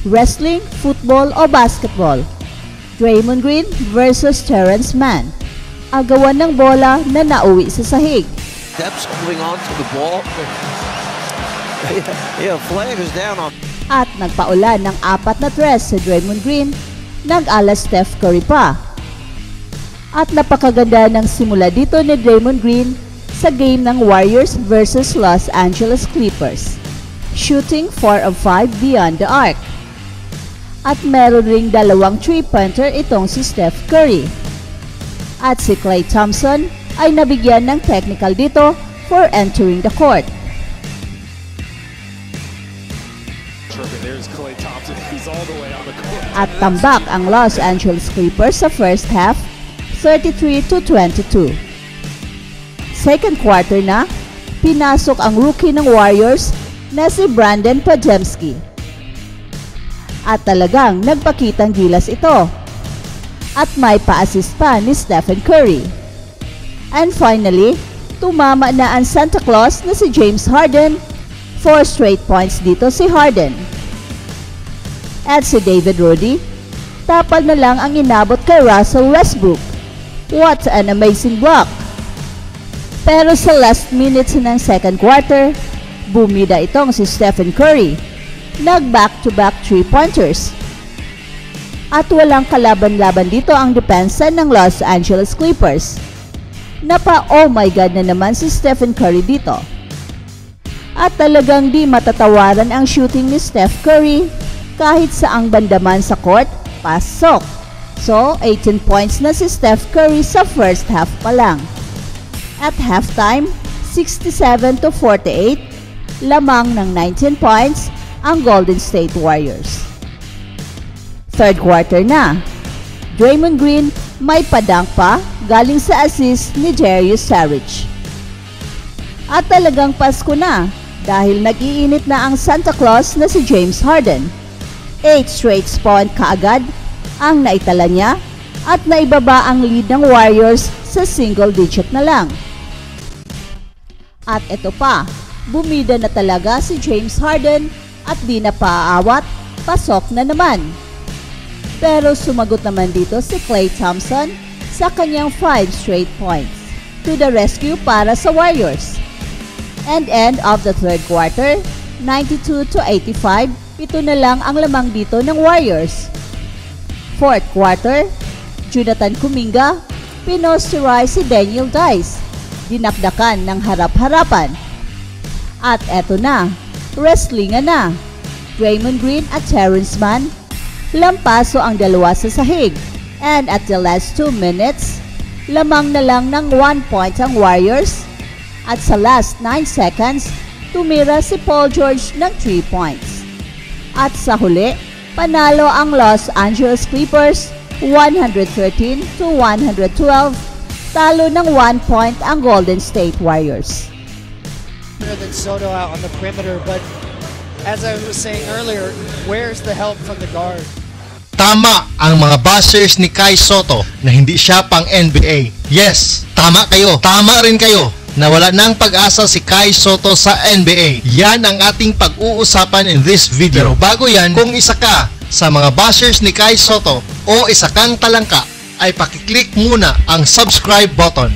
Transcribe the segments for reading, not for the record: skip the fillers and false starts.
Wrestling, football o basketball? Draymond Green versus Terrence Mann. Agawan ng bola na nauwi sa sahig. Steps holding on to the ball. Yeah, flag is down on. At nagpaulan ng 4 na tres sa Draymond Green, nag-ala Steph Curry pa. At napakaganda ng simula dito ni Draymond Green sa game ng Warriors versus Los Angeles Clippers, shooting 4 of 5 beyond the arc. At meron ring 2 3-pointer itong si Steph Curry. At si Klay Thompson ay nabigyan ng technical dito for entering the court. At tambak ang Los Angeles Clippers sa first half, 33-22. Second quarter na, pinasok ang rookie ng Warriors na si Brandon Podziemski. At talagang nagpakitang gilas ito. At may pa-assist pa ni Stephen Curry. And finally, tumama na ang Santa Claus na si James Harden. 4 straight points dito si Harden. At si David Roddy, tapal na lang ang inabot kay Russell Westbrook. What an amazing block! Pero sa last minutes ng second quarter, bumida itong si Stephen Curry. Nag-back-to-back 3-pointers. At walang kalaban-laban dito ang depensa ng Los Angeles Clippers. Napa-oh my God na naman si Stephen Curry dito. At talagang di matatawaran ang shooting ni Steph Curry kahit saang bandaman sa court, pasok. So, 18 points na si Steph Curry sa first half pa lang. At halftime, 67-48, lamang ng 19 points ang Golden State Warriors. Third quarter na, Draymond Green may padang pa galing sa assist ni Darius Saric. At talagang Pasko na dahil nag-iinit na ang Santa Claus na si James Harden. 8 straight point kaagad ang naitala niya at naibaba ang lead ng Warriors sa single digit na lang. At ito pa, bumida na talaga si James Harden at di na paaawat, pasok na naman. Pero sumagot naman dito si Klay Thompson sa kanyang 5 straight points to the rescue para sa Warriors. And end of the third quarter, 92-85, 7 na lang ang lamang dito ng Warriors. Fourth quarter, Jonathan Kuminga, pinosteray si Daniel Dice, dinakdakan ng harap-harapan. At eto na, wrestlingan na. Draymond Green at Terrence Mann, lampaso ang dalawa sa sahig. And at the last 2 minutes, lamang na lang ng 1 point ang Warriors. At sa last 9 seconds, tumira si Paul George ng 3 points. At sa huli, panalo ang Los Angeles Clippers 113-112, talo ng 1 point ang Golden State Warriors. Than Soto out on the perimeter, but as I was saying earlier, where's the help from the guard? Tama ang mga bashers ni Kai Sotto na hindi siya pang NBA. Yes, tama kayo. Tama rin kayo na wala nang pag-asa si Kai Sotto sa NBA. Yan ang ating pag-uusapan in this video. Pero bago yan, kung isa ka sa mga bashers ni Kai Sotto o isa kang talangka, ay pakiclick muna ang subscribe button.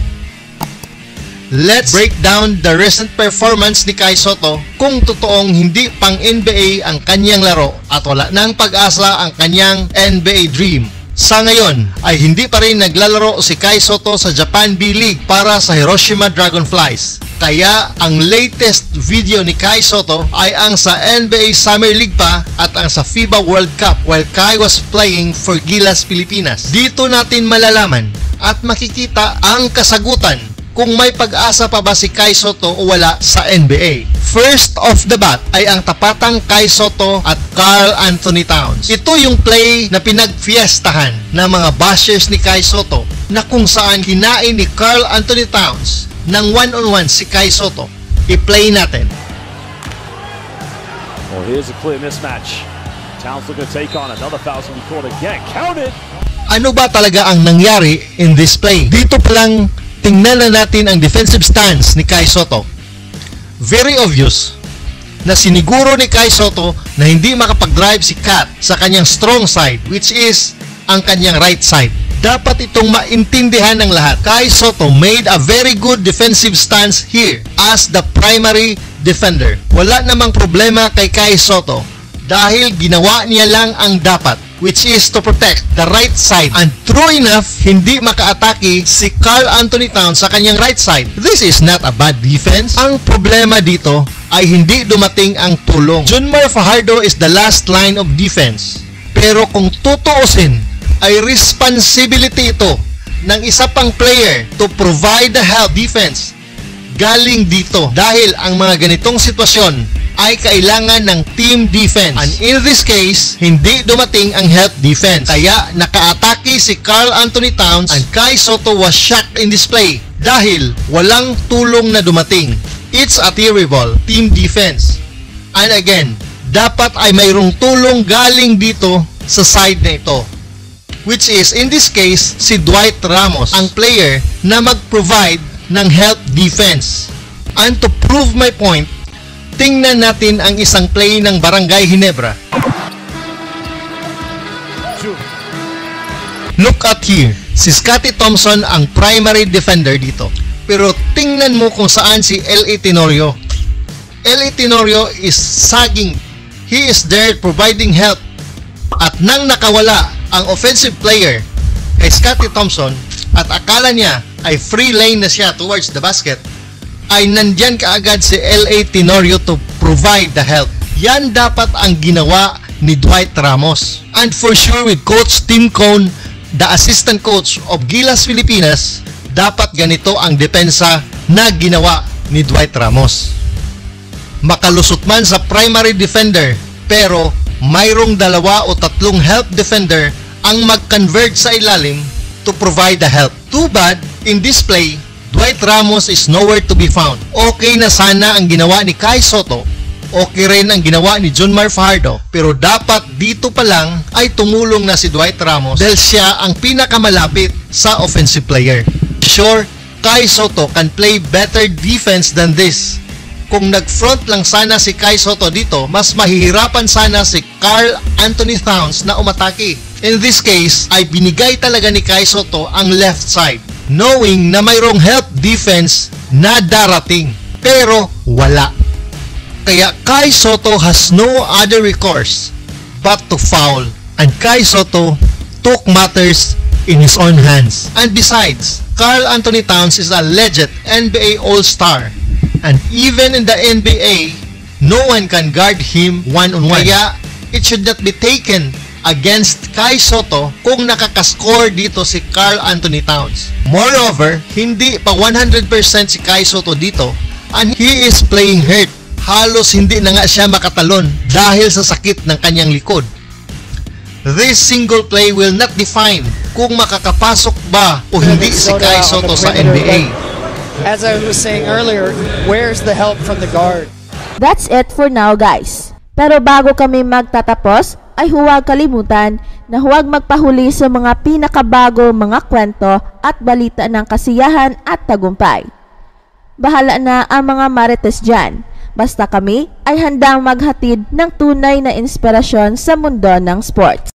Let's break down the recent performance ni Kai Sotto kung totoong hindi pang NBA ang kanyang laro at wala nang pag-asa ang kanyang NBA dream. Sa ngayon ay hindi pa rin naglalaro si Kai Sotto sa Japan B-League para sa Hiroshima Dragonflies. Kaya ang latest video ni Kai Sotto ay ang sa NBA Summer League pa at ang sa FIBA World Cup while Kai was playing for Gilas Pilipinas. Dito natin malalaman at makikita ang kasagutan kung may pag-asa pa ba si Kai Sotto o wala sa NBA. First off the bat ay ang tapatang Kai Sotto at Karl Anthony Towns. Ito yung play na pinagfiestahan ng mga bashers ni Kai Sotto na kung saan kinain ni Karl Anthony Towns ng one-on-one si Kai Sotto. I-play natin. Well, here's a clear mismatch. Towns looking to take on another foul to be called again. Counted! Ano ba talaga ang nangyari in this play? Dito pa lang tingnan na natin ang defensive stance ni Kai Sotto. Very obvious. na siniguro ni Kai Sotto na hindi makapag-drive si Cat sa kanyang strong side, which is ang kanyang right side. Dapat itong maintindihan ng lahat. Kai Sotto made a very good defensive stance here as the primary defender. Wala namang problema kay Kai Sotto dahil ginawa niya lang ang dapat, which is to protect the right side. And true enough, hindi makaatake si Karl Anthony Towns sa kanyang right side. This is not a bad defense. Ang problema dito ay hindi dumating ang tulong. Junmar Fajardo is the last line of defense. Pero kung tutuusin, ay responsibility ito ng isa pang player to provide the help defense galing dito dahil ang mga ganitong sitwasyon ay kailangan ng team defense. And in this case, hindi dumating ang help defense. Kaya nakaatake si Karl Anthony Towns and Kai Sotto was shocked in this play dahil walang tulong na dumating. It's a terrible team defense. And again, dapat ay mayroong tulong galing dito sa side na ito, which is in this case si Dwight Ramos, ang player na mag-provide ng help defense. And to prove my point, tingnan natin ang isang play ng Barangay Ginebra. Look at here, si Scottie Thompson ang primary defender dito. Pero tingnan mo kung saan si L.A. Tenorio. L.A. Tenorio is sagging. He is there providing help. At nang nakawala ang offensive player kay Scottie Thompson at akala niya ay free lane na siya towards the basket, ay nandyan kaagad si L.A. Tenorio to provide the help. Yan dapat ang ginawa ni Dwight Ramos. And for sure with Coach Tim Cone, the assistant coach of Gilas Pilipinas, dapat ganito ang depensa na ginawa ni Dwight Ramos. Makalusot man sa primary defender, pero mayroong 2 o 3 help defender ang mag-convert sa ilalim to provide the help. Too bad, in this play, Dwight Ramos is nowhere to be found. Okay na sana ang ginawa ni Kai Sotto, okay rin ang ginawa ni Junmar Fajardo, pero dapat dito pa lang ay tumulong na si Dwight Ramos dahil siya ang pinakamalapit sa offensive player. Sure, Kai Sotto can play better defense than this. Kung nag-front lang sana si Kai Sotto dito, mas mahihirapan sana si Karl Anthony Towns na umatake. In this case, ay binigay talaga ni Kai Sotto ang left side, knowing na mayroong help defense na darating. Pero wala. Kaya Kai Sotto has no other recourse but to foul. And Kai Sotto took matters in his own hands. And besides, Karl Anthony Towns is a legit NBA All-Star. And even in the NBA, no one can guard him one-on-one. Kaya it should not be taken against Kai Sotto kung nakakascore dito si Karl Anthony Towns. Moreover, hindi pa 100% si Kai Sotto dito and he is playing hurt. Halos hindi na nga siya makatalon dahil sa sakit ng kanyang likod. This single play will not define kung makakapasok ba o hindi si Kai Sotto sa NBA. As I was saying earlier, where's the help from the guard? That's it for now, guys. Pero bago kami magtatapos, ay huwag kalimutan na huwag magpahuli sa mga pinakabago mga kwento at balita ng kasiyahan at tagumpay. Bahala na ang mga marites dyan. Basta kami ay handang maghatid ng tunay na inspirasyon sa mundo ng sports.